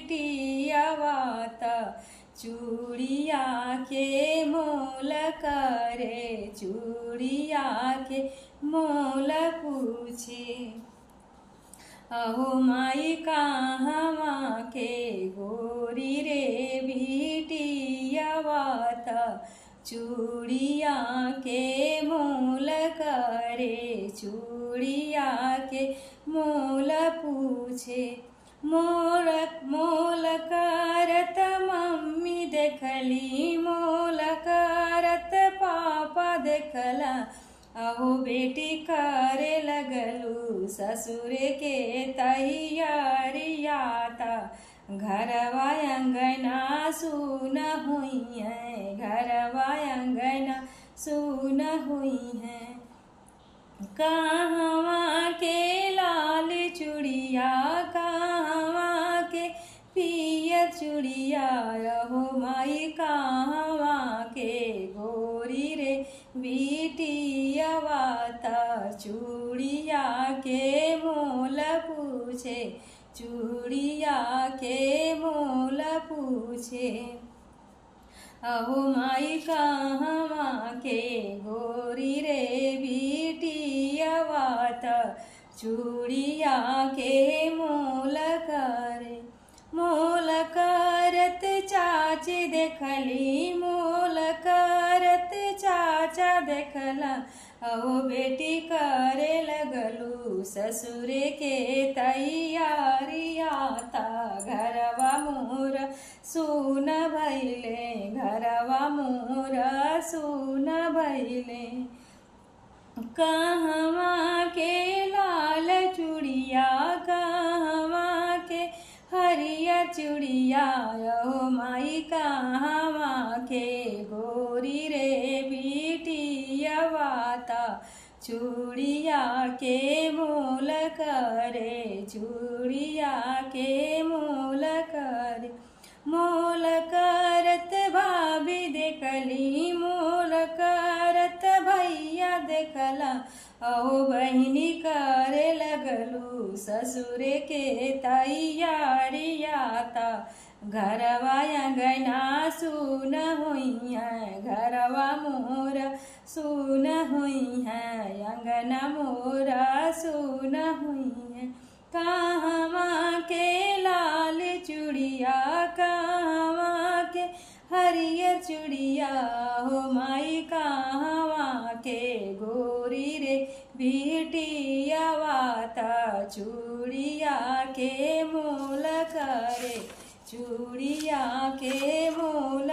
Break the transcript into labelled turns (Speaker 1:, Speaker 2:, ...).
Speaker 1: बिटियावाता चूड़िया के मोल करे चूड़िया के मोल पूछे। अहो माई कहवा के गोरी रे बिटियावाता चूड़िया के मोल करे चूड़िया के मोल पूछे। मोल करत मम्मी देखली मोल करत पापा देखला। अहो बेटी करे लगलू ससुर के तैयारियाता घरवा अंगना सुन हुई है घरवा अंगना सुन हुई है। कहवा के लाल चूड़िया कहवा के पियर चूड़िया रहो माई कहवा के गोरी रे बिटियावाता चूड़िया के मोल पूछे चूड़िया के मोल पूछे। अहो माई कहवा के गोरी रे बिटियावाता चूड़िया के मोल करे। मोल करत चाची देखली मोल करत चाचा देखला। अहो बेटी करे लगलू ससुर के तैयारियाता घरवा मोर सुन भैले घरवा मोर सुन भैले। कहवा के लाल चूड़िया कहवा के हरिया चूड़िया अहो माई कहवा के गोरी रे बिटियावाता चूड़िया के मोल करे चूड़िया के मोल करे। मोल करत भाभी देखली मोल करत भैया देखला। अहो बहिनी करे लगलू ससुर के तैयारियाता घरवा अंगना सुन हुई है घरवा मोर सुन हुई है अंगना मोर सुन हुई है। कहवा के लाल चूड़िया कहवा के हरियर चूड़िया हो माई कहवा के गोरी रे बिटियावाता चूड़िया के मोल करे चूड़िया के मोल